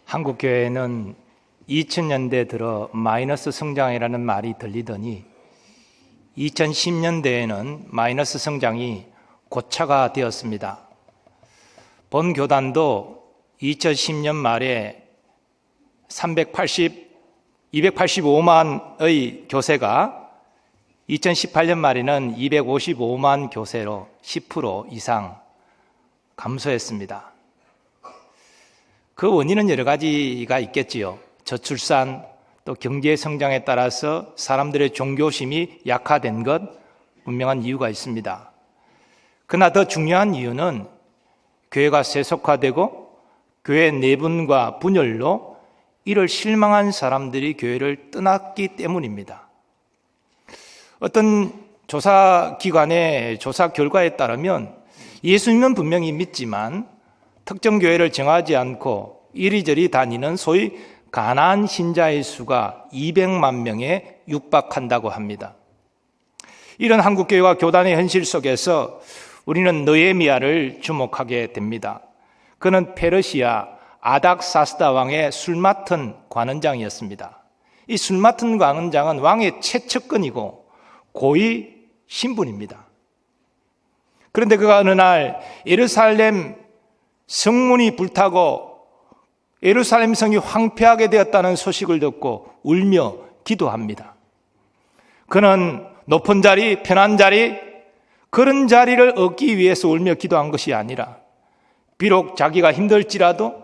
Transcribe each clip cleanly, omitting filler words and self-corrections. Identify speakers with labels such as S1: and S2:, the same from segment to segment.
S1: 한국교회는 2000년대 들어 마이너스 성장이라는 말이 들리더니 2010년대에는 마이너스 성장이 고차가 되었습니다. 본 교단도 2010년 말에 285만의 교세가 2018년 말에는 255만 교세로 10% 이상 감소했습니다. 그 원인은 여러 가지가 있겠지요. 저출산, 또 경제 성장에 따라서 사람들의 종교심이 약화된 것, 분명한 이유가 있습니다. 그러나 더 중요한 이유는 교회가 세속화되고 교회 내분과 분열로 이를 실망한 사람들이 교회를 떠났기 때문입니다. 어떤 조사기관의 조사 결과에 따르면 예수님은 분명히 믿지만 특정 교회를 정하지 않고 이리저리 다니는 소위 가나안 신자의 수가 200만 명에 육박한다고 합니다. 이런 한국교회와 교단의 현실 속에서 우리는 느헤미야를 주목하게 됩니다. 그는 페르시아 아닥사스다 왕의 술 맡은 관원장이었습니다. 이 술 맡은 관원장은 왕의 최측근이고 고위 신분입니다. 그런데 그가 어느 날 예루살렘 성문이 불타고 예루살렘 성이 황폐하게 되었다는 소식을 듣고 울며 기도합니다. 그는 높은 자리, 편한 자리, 그런 자리를 얻기 위해서 울며 기도한 것이 아니라 비록 자기가 힘들지라도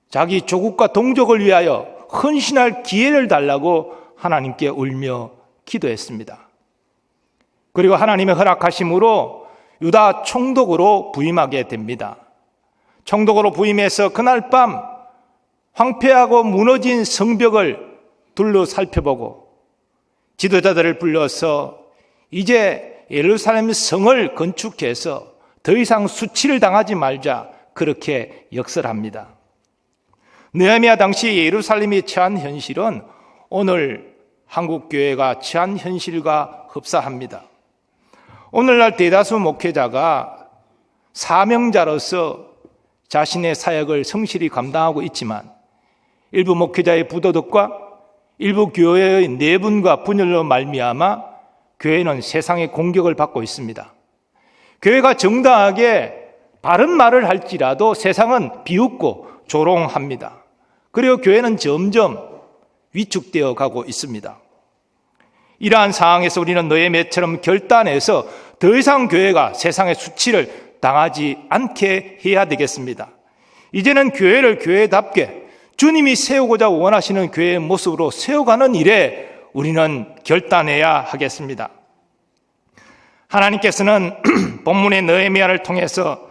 S1: 자기 조국과 동족을 위하여 헌신할 기회를 달라고 하나님께 울며 기도했습니다. 그리고 하나님의 허락하심으로 유다 총독으로 부임하게 됩니다. 총독으로 부임해서 그날 밤 황폐하고 무너진 성벽을 둘러 살펴보고 지도자들을 불러서 이제 예루살렘 성을 건축해서 더 이상 수치를 당하지 말자, 그렇게 역설합니다. 느헤미야 당시 예루살렘이 처한 현실은 오늘 한국교회가 처한 현실과 흡사합니다. 오늘날 대다수 목회자가 사명자로서 자신의 사역을 성실히 감당하고 있지만 일부 목회자의 부도덕과 일부 교회의 내분과 분열로 말미암아 교회는 세상의 공격을 받고 있습니다. 교회가 정당하게 바른 말을 할지라도 세상은 비웃고 조롱합니다. 그리고 교회는 점점 위축되어 가고 있습니다. 이러한 상황에서 우리는 느헤미야처럼 결단해서 더 이상 교회가 세상의 수치를 당하지 않게 해야 되겠습니다. 이제는 교회를 교회답게 주님이 세우고자 원하시는 교회의 모습으로 세워가는 일에 우리는 결단해야 하겠습니다. 하나님께서는 본문의 느헤미야를 통해서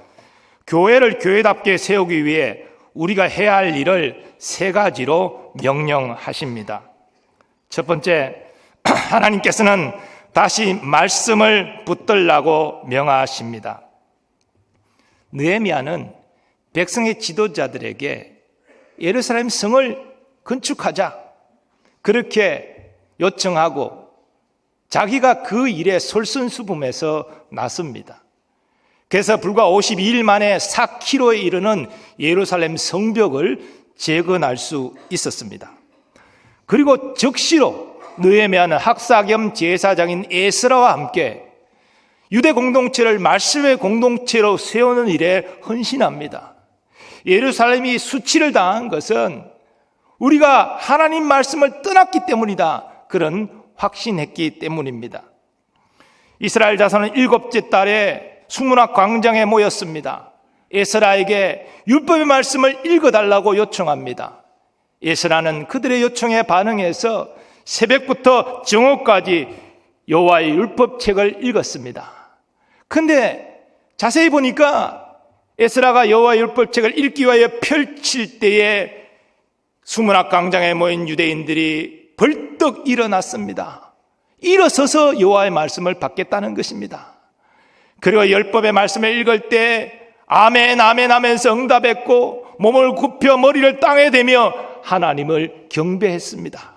S1: 교회를 교회답게 세우기 위해 우리가 해야 할 일을 세 가지로 명령하십니다. 첫 번째, 하나님께서는 다시 말씀을 붙들라고 명하십니다. 느헤미야는 백성의 지도자들에게 예루살렘 성을 건축하자, 그렇게 요청하고 자기가 그 일에 솔선수범해서 나섭니다. 그래서 불과 52일 만에 4km에 이르는 예루살렘 성벽을 재건할 수 있었습니다. 그리고 즉시로 느헤미야는 학사 겸 제사장인 에스라와 함께 유대 공동체를 말씀의 공동체로 세우는 일에 헌신합니다. 예루살렘이 수치를 당한 것은 우리가 하나님 말씀을 떠났기 때문이다, 그런 확신했기 때문입니다. 이스라엘 자손은 7째 달에 수문학 광장에 모였습니다. 에스라에게 율법의 말씀을 읽어달라고 요청합니다. 에스라는 그들의 요청에 반응해서 새벽부터 정오까지 여호와의 율법책을 읽었습니다. 근데 자세히 보니까 에스라가 여호와의 율법책을 읽기 위하여 펼칠 때에 수문학 광장에 모인 유대인들이 벌떡 일어났습니다. 일어서서 여호와의 말씀을 받겠다는 것입니다. 그리고 율법의 말씀을 읽을 때 아멘 아멘 하면서 응답했고 몸을 굽혀 머리를 땅에 대며 하나님을 경배했습니다.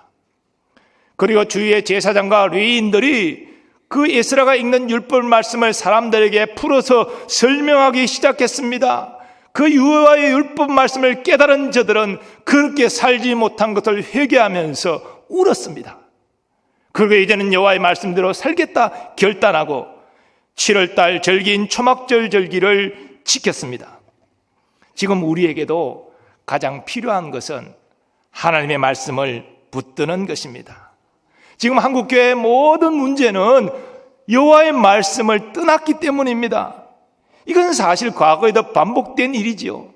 S1: 그리고 주위의 제사장과 레위인들이 그 에스라가 읽는 율법 말씀을 사람들에게 풀어서 설명하기 시작했습니다. 그 여호와의 율법 말씀을 깨달은 저들은 그렇게 살지 못한 것을 회개하면서 울었습니다. 그리고 이제는 여호와의 말씀대로 살겠다 결단하고 7월달 절기인 초막절 절기를 지켰습니다. 지금 우리에게도 가장 필요한 것은 하나님의 말씀을 붙드는 것입니다. 지금 한국교회의 모든 문제는 여호와의 말씀을 떠났기 때문입니다. 이건 사실 과거에도 반복된 일이지요.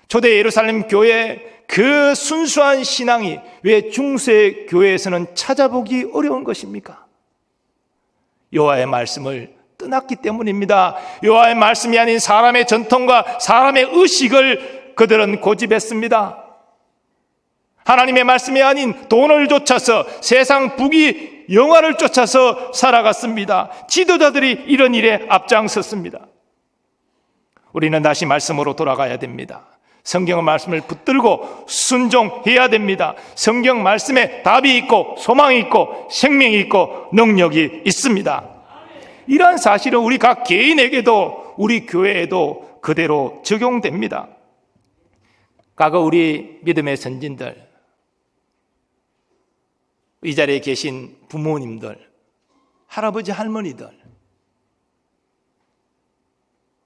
S1: 초대 예루살렘 교회 그 순수한 신앙이 왜 중세 교회에서는 찾아보기 어려운 것입니까? 여호와의 말씀을 떠났기 때문입니다. 여호와의 말씀이 아닌 사람의 전통과 사람의 의식을 그들은 고집했습니다. 하나님의 말씀이 아닌 돈을 쫓아서 세상 부귀 영화를 쫓아서 살아갔습니다. 지도자들이 이런 일에 앞장섰습니다. 우리는 다시 말씀으로 돌아가야 됩니다. 성경의 말씀을 붙들고 순종해야 됩니다. 성경 말씀에 답이 있고 소망이 있고 생명이 있고 능력이 있습니다. 이러한 사실은 우리 각 개인에게도 우리 교회에도 그대로 적용됩니다. 과거 우리 믿음의 선진들, 이 자리에 계신 부모님들, 할아버지 할머니들,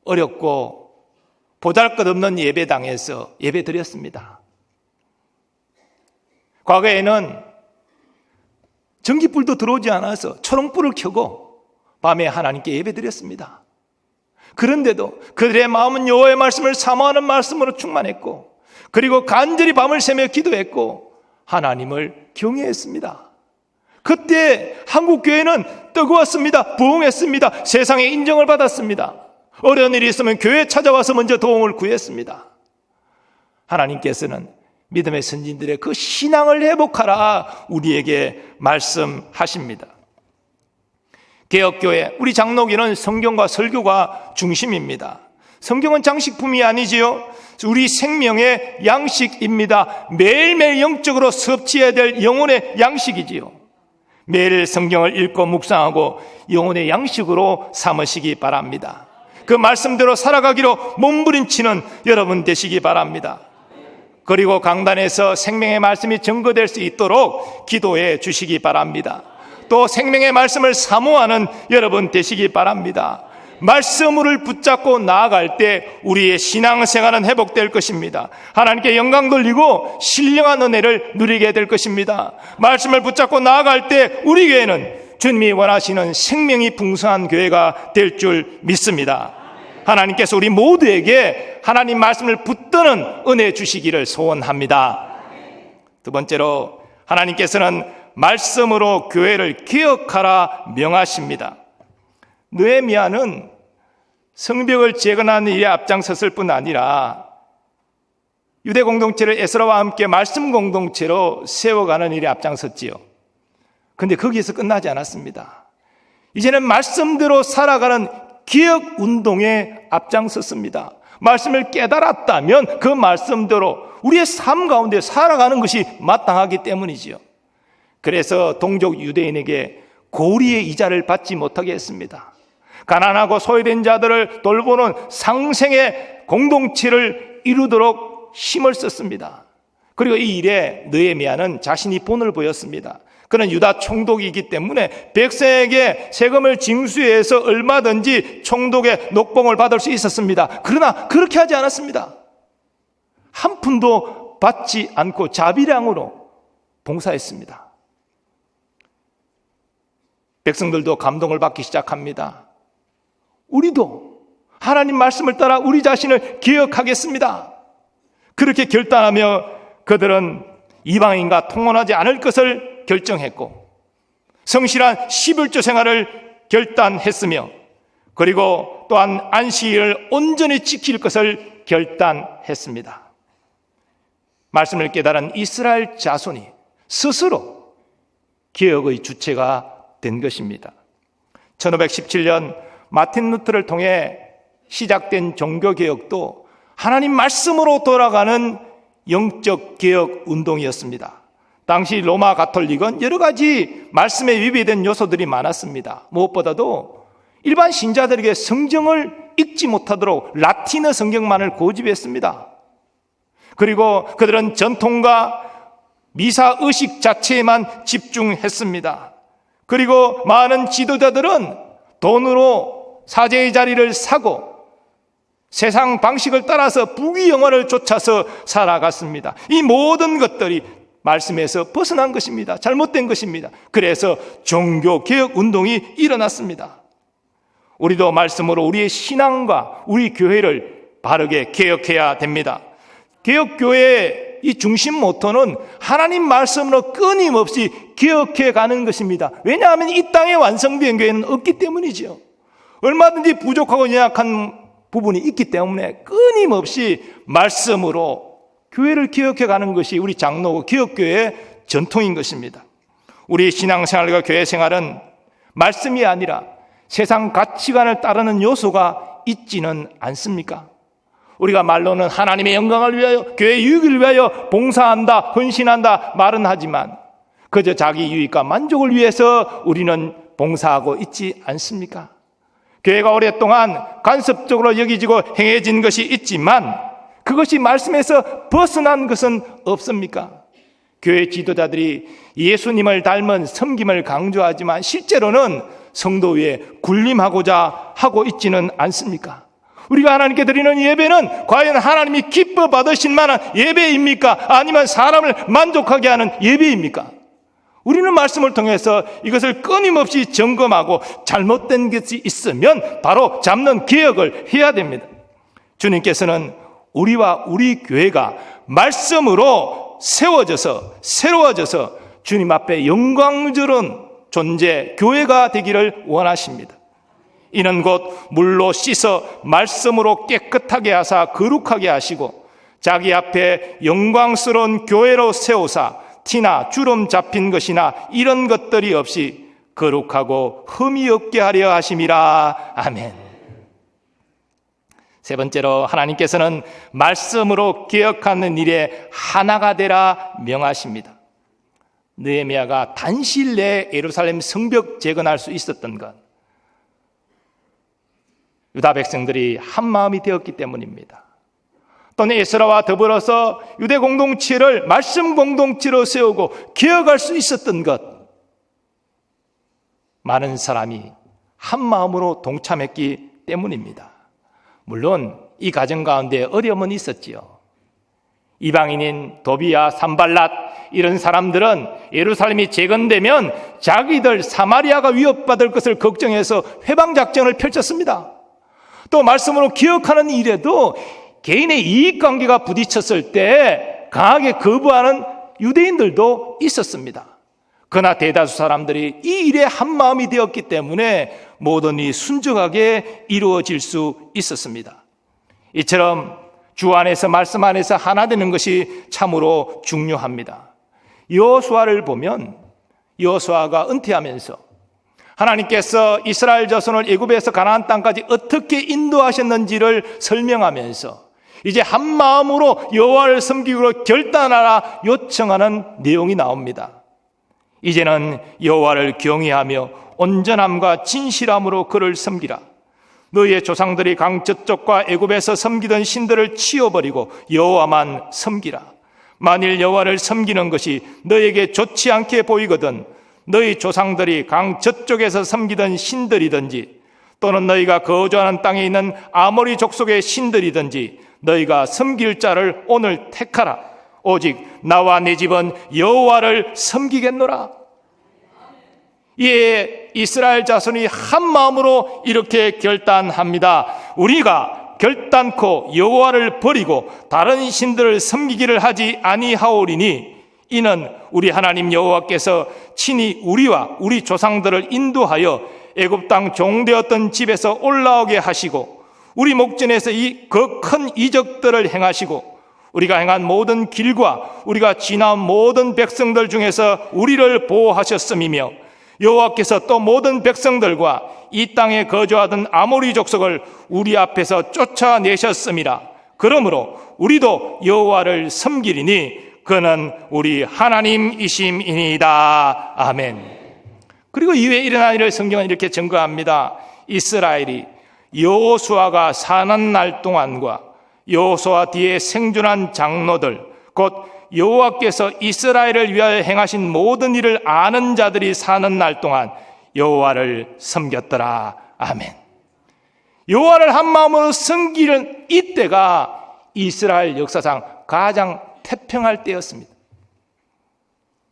S1: 어렵고 보잘것없는 예배당에서 예배 드렸습니다. 과거에는 전기불도 들어오지 않아서 초롱불을 켜고 밤에 하나님께 예배 드렸습니다. 그런데도 그들의 마음은 여호와의 말씀을 사모하는 말씀으로 충만했고, 그리고 간절히 밤을 새며 기도했고 하나님을 경외했습니다. 그때 한국교회는 뜨거웠습니다. 부흥했습니다. 세상의 인정을 받았습니다. 어려운 일이 있으면 교회에 찾아와서 먼저 도움을 구했습니다. 하나님께서는 믿음의 선진들의 그 신앙을 회복하라 우리에게 말씀하십니다. 개혁교회, 우리 장로교는 성경과 설교가 중심입니다. 성경은 장식품이 아니지요. 우리 생명의 양식입니다. 매일매일 영적으로 섭취해야 될 영혼의 양식이지요. 매일 성경을 읽고 묵상하고 영혼의 양식으로 삼으시기 바랍니다. 그 말씀대로 살아가기로 몸부림치는 여러분 되시기 바랍니다. 그리고 강단에서 생명의 말씀이 증거될 수 있도록 기도해 주시기 바랍니다. 또 생명의 말씀을 사모하는 여러분 되시기 바랍니다. 말씀을 붙잡고 나아갈 때 우리의 신앙생활은 회복될 것입니다. 하나님께 영광 돌리고 신령한 은혜를 누리게 될 것입니다. 말씀을 붙잡고 나아갈 때 우리 교회는 주님이 원하시는 생명이 풍성한 교회가 될 줄 믿습니다. 하나님께서 우리 모두에게 하나님 말씀을 붙드는 은혜 주시기를 소원합니다. 두 번째로 하나님께서는 말씀으로 교회를 기억하라 명하십니다. 느헤미야는 성벽을 재건하는 일에 앞장섰을 뿐 아니라 유대 공동체를 에스라와 함께 말씀 공동체로 세워가는 일에 앞장섰지요. 그런데 거기에서 끝나지 않았습니다. 이제는 말씀대로 살아가는 기억 운동에 앞장섰습니다. 말씀을 깨달았다면 그 말씀대로 우리의 삶 가운데 살아가는 것이 마땅하기 때문이지요. 그래서 동족 유대인에게 고리의 이자를 받지 못하게 했습니다. 가난하고 소외된 자들을 돌보는 상생의 공동체를 이루도록 힘을 썼습니다. 그리고 이 일에 느헤미야는 자신이 본을 보였습니다. 그는 유다 총독이기 때문에 백성에게 세금을 징수해서 얼마든지 총독의 녹봉을 받을 수 있었습니다. 그러나 그렇게 하지 않았습니다. 한 푼도 받지 않고 자비량으로 봉사했습니다. 백성들도 감동을 받기 시작합니다. 우리도 하나님 말씀을 따라 우리 자신을 기억하겠습니다. 그렇게 결단하며 그들은 이방인과 통혼하지 않을 것을 결정했고 성실한 11조 생활을 결단했으며 그리고 또한 안식일을 온전히 지킬 것을 결단했습니다. 말씀을 깨달은 이스라엘 자손이 스스로 개혁의 주체가 된 것입니다. 1517년 마틴 루터를 통해 시작된 종교개혁도 하나님 말씀으로 돌아가는 영적 개혁 운동이었습니다. 당시 로마 가톨릭은 여러 가지 말씀에 위배된 요소들이 많았습니다. 무엇보다도 일반 신자들에게 성경을 읽지 못하도록 라틴어 성경만을 고집했습니다. 그리고 그들은 전통과 미사 의식 자체에만 집중했습니다. 그리고 많은 지도자들은 돈으로 사제의 자리를 사고 세상 방식을 따라서 부귀영화를 쫓아서 살아갔습니다. 이 모든 것들이 말씀에서 벗어난 것입니다. 잘못된 것입니다. 그래서 종교개혁 운동이 일어났습니다. 우리도 말씀으로 우리의 신앙과 우리 교회를 바르게 개혁해야 됩니다. 개혁교회의 이 중심 모토는 하나님 말씀으로 끊임없이 개혁해 가는 것입니다. 왜냐하면 이 땅에 완성된 교회는 없기 때문이죠. 얼마든지 부족하고 연약한 부분이 있기 때문에 끊임없이 말씀으로 교회를 개혁해 가는 것이 우리 장로교 개혁교회의 전통인 것입니다. 우리 신앙생활과 교회생활은 말씀이 아니라 세상 가치관을 따르는 요소가 있지는 않습니까? 우리가 말로는 하나님의 영광을 위하여 교회의 유익을 위하여 봉사한다, 헌신한다 말은 하지만 그저 자기 유익과 만족을 위해서 우리는 봉사하고 있지 않습니까? 교회가 오랫동안 간섭적으로 여기지고 행해진 것이 있지만 그것이 말씀에서 벗어난 것은 없습니까? 교회 지도자들이 예수님을 닮은 섬김을 강조하지만 실제로는 성도 위에 군림하고자 하고 있지는 않습니까? 우리가 하나님께 드리는 예배는 과연 하나님이 기뻐 받으실 만한 예배입니까? 아니면 사람을 만족하게 하는 예배입니까? 우리는 말씀을 통해서 이것을 끊임없이 점검하고 잘못된 것이 있으면 바로 잡는 개혁을 해야 됩니다. 주님께서는 우리와 우리 교회가 말씀으로 세워져서 새로워져서 주님 앞에 영광스러운 존재, 교회가 되기를 원하십니다. 이는 곧 물로 씻어 말씀으로 깨끗하게 하사 거룩하게 하시고 자기 앞에 영광스러운 교회로 세우사 티나 주름 잡힌 것이나 이런 것들이 없이 거룩하고 흠이 없게 하려 하심이라. 아멘. 세 번째로 하나님께서는 말씀으로 개혁하는 일에 하나가 되라 명하십니다. 느헤미야가 단시일 내에 예루살렘 성벽 재건할 수 있었던 것, 유다 백성들이 한 마음이 되었기 때문입니다. 또는 에스라와 더불어서 유대 공동체를 말씀 공동체로 세우고 개혁할 수 있었던 것, 많은 사람이 한 마음으로 동참했기 때문입니다. 물론 이 과정 가운데 어려움은 있었지요. 이방인인 도비야, 산발랏 이런 사람들은 예루살렘이 재건되면 자기들 사마리아가 위협받을 것을 걱정해서 회방작전을 펼쳤습니다. 또 말씀으로 기억하는 일에도 개인의 이익관계가 부딪혔을 때 강하게 거부하는 유대인들도 있었습니다. 그러나 대다수 사람들이 이 일에 한마음이 되었기 때문에 모든 일이 순종하게 이루어질 수 있었습니다. 이처럼 주 안에서 말씀 안에서 하나 되는 것이 참으로 중요합니다. 여호수아를 보면 여호수아가 은퇴하면서 하나님께서 이스라엘 자손을 애굽에서 가나안 땅까지 어떻게 인도하셨는지를 설명하면서 이제 한 마음으로 여호와를 섬기기로 결단하라 요청하는 내용이 나옵니다. 이제는 여호와를 경외하며 온전함과 진실함으로 그를 섬기라. 너희의 조상들이 강 저쪽과 애굽에서 섬기던 신들을 치워버리고 여호와만 섬기라. 만일 여호와를 섬기는 것이 너희에게 좋지 않게 보이거든 너희 조상들이 강 저쪽에서 섬기던 신들이든지 또는 너희가 거주하는 땅에 있는 아모리 족속의 신들이든지 너희가 섬길 자를 오늘 택하라. 오직 나와 내 집은 여호와를 섬기겠노라. 이에 이스라엘 자손이 한 마음으로 이렇게 결단합니다. 우리가 결단코 여호와를 버리고 다른 신들을 섬기기를 하지 아니하오리니 이는 우리 하나님 여호와께서 친히 우리와 우리 조상들을 인도하여 애굽 땅 종되었던 집에서 올라오게 하시고 우리 목전에서 이 그 큰 이적들을 행하시고 우리가 행한 모든 길과 우리가 지나온 모든 백성들 중에서 우리를 보호하셨음이며 여호와께서 또 모든 백성들과 이 땅에 거주하던 아모리 족속을 우리 앞에서 쫓아내셨음이라. 그러므로 우리도 여호와를 섬기리니 그는 우리 하나님이심이니이다. 아멘. 그리고 이후에 일어난 일을 성경은 이렇게 증거합니다. 이스라엘이 여호수아가 사는 날 동안과 여호수아 뒤에 생존한 장로들, 곧 여호와께서 이스라엘을 위하여 행하신 모든 일을 아는 자들이 사는 날 동안 여호와를 섬겼더라. 아멘. 여호와를 한 마음으로 섬기는 이때가 이스라엘 역사상 가장 태평할 때였습니다.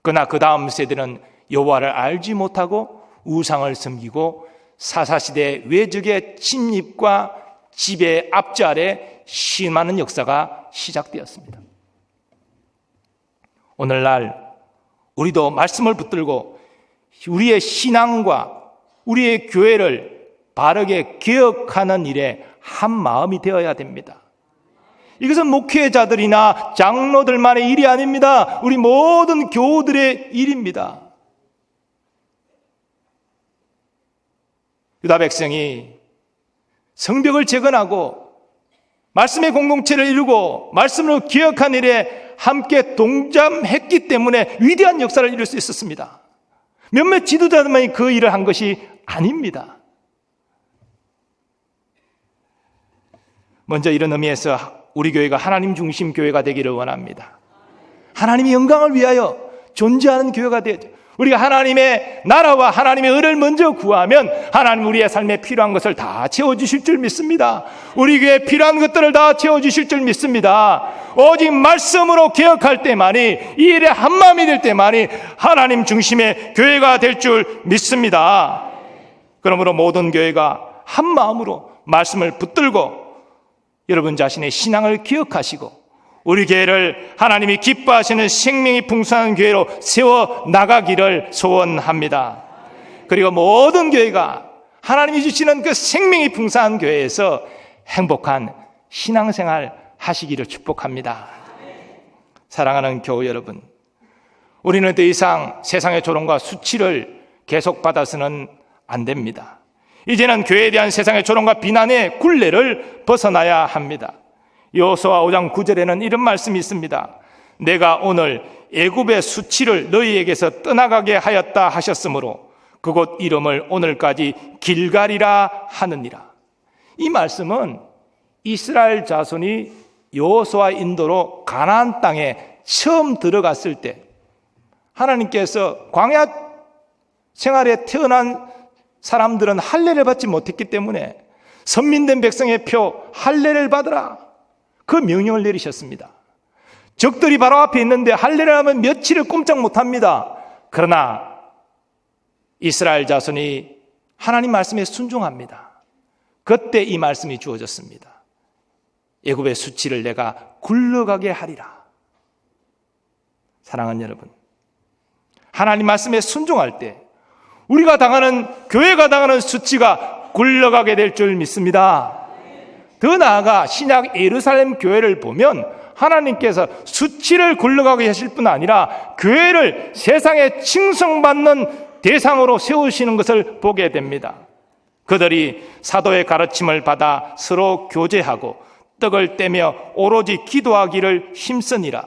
S1: 그러나 그 다음 세대는 여호와를 알지 못하고 우상을 섬기고 사사시대 외적의 침입과 지배 압제 아래 심하는 역사가 시작되었습니다. 오늘날 우리도 말씀을 붙들고 우리의 신앙과 우리의 교회를 바르게 개혁하는 일에 한 마음이 되어야 됩니다. 이것은 목회자들이나 장로들만의 일이 아닙니다. 우리 모든 교우들의 일입니다. 유다 백성이 성벽을 재건하고 말씀의 공동체를 이루고 말씀으로 기억한 일에 함께 동참했기 때문에 위대한 역사를 이룰 수 있었습니다. 몇몇 지도자들만이 그 일을 한 것이 아닙니다. 먼저 이런 의미에서 우리 교회가 하나님 중심 교회가 되기를 원합니다. 하나님의 영광을 위하여 존재하는 교회가 되죠. 우리가 하나님의 나라와 하나님의 의를 먼저 구하면 하나님 우리의 삶에 필요한 것을 다 채워주실 줄 믿습니다. 우리 교회에 필요한 것들을 다 채워주실 줄 믿습니다. 오직 말씀으로 개혁할 때만이, 이 일에 한마음이 될 때만이 하나님 중심의 교회가 될 줄 믿습니다. 그러므로 모든 교회가 한마음으로 말씀을 붙들고 여러분 자신의 신앙을 기억하시고 우리 교회를 하나님이 기뻐하시는 생명이 풍성한 교회로 세워 나가기를 소원합니다. 그리고 모든 교회가 하나님이 주시는 그 생명이 풍성한 교회에서 행복한 신앙생활 하시기를 축복합니다. 사랑하는 교우 여러분, 우리는 더 이상 세상의 조롱과 수치를 계속 받아서는 안 됩니다. 이제는 교회에 대한 세상의 조롱과 비난의 굴레를 벗어나야 합니다. 여호수아 5장 9절에는 이런 말씀이 있습니다. 내가 오늘 애굽의 수치를 너희에게서 떠나가게 하였다 하셨으므로 그곳 이름을 오늘까지 길갈이라 하느니라. 이 말씀은 이스라엘 자손이 여호수아 인도로 가나안 땅에 처음 들어갔을 때 하나님께서 광야 생활에 태어난 사람들은 할례를 받지 못했기 때문에 선민된 백성의 표 할례를 받으라, 그 명령을 내리셨습니다. 적들이 바로 앞에 있는데 할례를 하면 며칠을 꼼짝 못합니다. 그러나 이스라엘 자손이 하나님 말씀에 순종합니다. 그때 이 말씀이 주어졌습니다. 애굽의 수치를 내가 굴러가게 하리라. 사랑하는 여러분, 하나님 말씀에 순종할 때 우리가 당하는, 교회가 당하는 수치가 굴러가게 될 줄 믿습니다. 더 나아가 신약 예루살렘 교회를 보면 하나님께서 수치를 굴러가게 하실 뿐 아니라 교회를 세상에 칭송받는 대상으로 세우시는 것을 보게 됩니다. 그들이 사도의 가르침을 받아 서로 교제하고 떡을 떼며 오로지 기도하기를 힘쓰니라.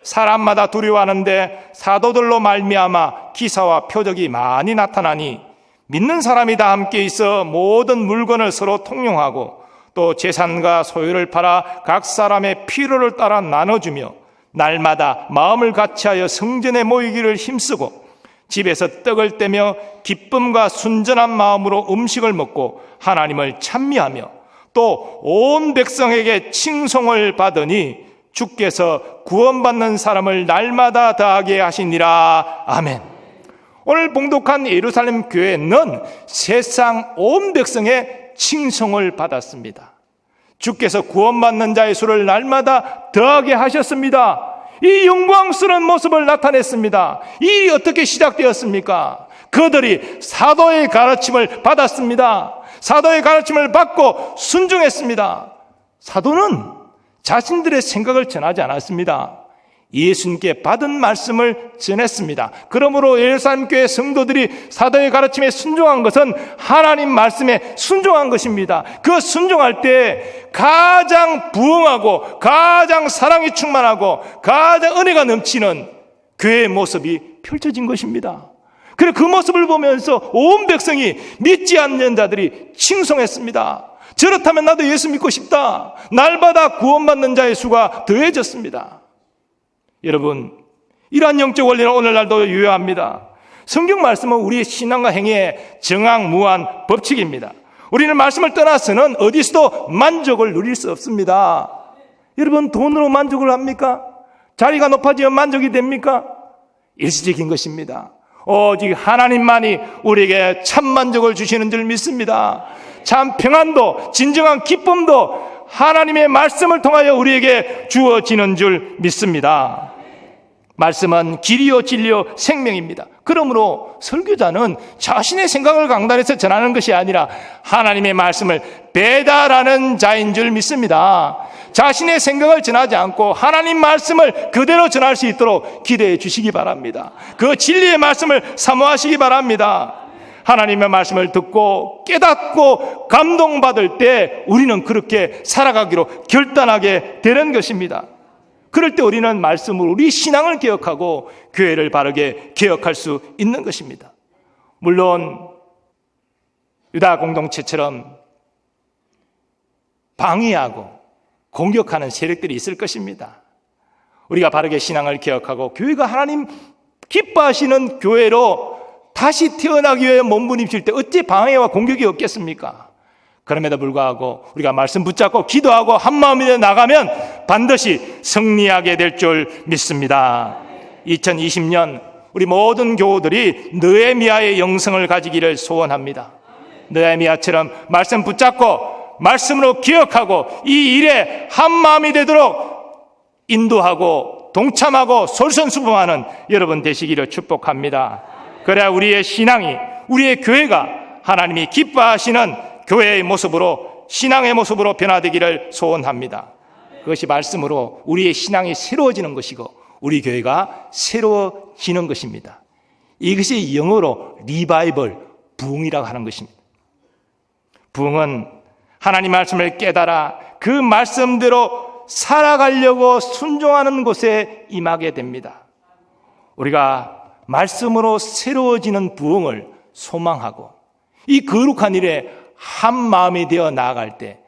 S1: 사람마다 두려워하는데 사도들로 말미암아 기사와 표적이 많이 나타나니 믿는 사람이 다 함께 있어 모든 물건을 서로 통용하고 또 재산과 소유를 팔아 각 사람의 필요를 따라 나눠주며 날마다 마음을 같이하여 성전에 모이기를 힘쓰고 집에서 떡을 떼며 기쁨과 순전한 마음으로 음식을 먹고 하나님을 찬미하며 또 온 백성에게 칭송을 받으니 주께서 구원받는 사람을 날마다 더하게 하시니라. 아멘. 오늘 봉독한 예루살렘 교회는 세상 온 백성의 칭송을 받았습니다. 주께서 구원받는 자의 수를 날마다 더하게 하셨습니다. 이 영광스러운 모습을 나타냈습니다. 이 일이 어떻게 시작되었습니까? 그들이 사도의 가르침을 받았습니다. 사도의 가르침을 받고 순종했습니다. 사도는 자신들의 생각을 전하지 않았습니다. 예수님께 받은 말씀을 전했습니다. 그러므로 예루살렘 교회 성도들이 사도의 가르침에 순종한 것은 하나님 말씀에 순종한 것입니다. 그 순종할 때 가장 부흥하고 가장 사랑이 충만하고 가장 은혜가 넘치는 교회의 모습이 펼쳐진 것입니다. 그래 그 모습을 보면서 온 백성이 믿지 않는 자들이 칭송했습니다. 저렇다면 나도 예수 믿고 싶다. 날마다 구원받는 자의 수가 더해졌습니다. 여러분, 이러한 영적 원리는 오늘날도 유효합니다. 성경 말씀은 우리의 신앙과 행위의 정황무한 법칙입니다. 우리는 말씀을 떠나서는 어디서도 만족을 누릴 수 없습니다. 여러분, 돈으로 만족을 합니까? 자리가 높아지면 만족이 됩니까? 일시적인 것입니다. 오직 하나님만이 우리에게 참 만족을 주시는 줄 믿습니다. 참 평안도, 진정한 기쁨도 하나님의 말씀을 통하여 우리에게 주어지는 줄 믿습니다. 말씀은 길이요 진리요 생명입니다. 그러므로 설교자는 자신의 생각을 강단에서 전하는 것이 아니라 하나님의 말씀을 배달하는 자인 줄 믿습니다. 자신의 생각을 전하지 않고 하나님 말씀을 그대로 전할 수 있도록 기도해 주시기 바랍니다. 그 진리의 말씀을 사모하시기 바랍니다. 하나님의 말씀을 듣고 깨닫고 감동받을 때 우리는 그렇게 살아가기로 결단하게 되는 것입니다. 그럴 때 우리는 말씀으로 우리 신앙을 개혁하고 교회를 바르게 개혁할 수 있는 것입니다. 물론 유다 공동체처럼 방해하고 공격하는 세력들이 있을 것입니다. 우리가 바르게 신앙을 개혁하고 교회가 하나님 기뻐하시는 교회로 다시 태어나기 위해 몸부림칠 때 어찌 방해와 공격이 없겠습니까? 그럼에도 불구하고 우리가 말씀 붙잡고 기도하고 한마음이 되어 나가면 반드시 승리하게 될 줄 믿습니다. 2020년 우리 모든 교우들이 느헤미야의 영성을 가지기를 소원합니다. 느헤미야처럼 말씀 붙잡고 말씀으로 기억하고 이 일에 한마음이 되도록 인도하고 동참하고 솔선수범하는 여러분 되시기를 축복합니다. 그래야 우리의 신앙이, 우리의 교회가 하나님이 기뻐하시는 교회의 모습으로, 신앙의 모습으로 변화되기를 소원합니다. 그것이 말씀으로 우리의 신앙이 새로워지는 것이고 우리 교회가 새로워지는 것입니다. 이것이 영어로 리바이벌, 부흥이라고 하는 것입니다. 부흥은 하나님 말씀을 깨달아 그 말씀대로 살아가려고 순종하는 곳에 임하게 됩니다. 우리가 말씀으로 새로워지는 부흥을 소망하고 이 거룩한 일에 한 마음이 되어 나아갈 때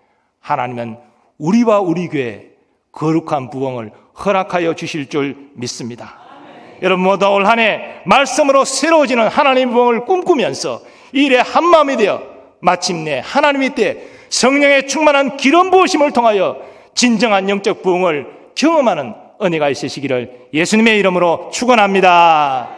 S1: 하나님은 우리와 우리 교회에 거룩한 부흥을 허락하여 주실 줄 믿습니다. 여러분 모두 올 한 해 말씀으로 새로워지는 하나님의 부흥을 꿈꾸면서 이 일에 한 마음이 되어 마침내 하나님의 때 성령의 충만한 기름 부으심을 통하여 진정한 영적 부흥을 경험하는 은혜가 있으시기를 예수님의 이름으로 축원합니다.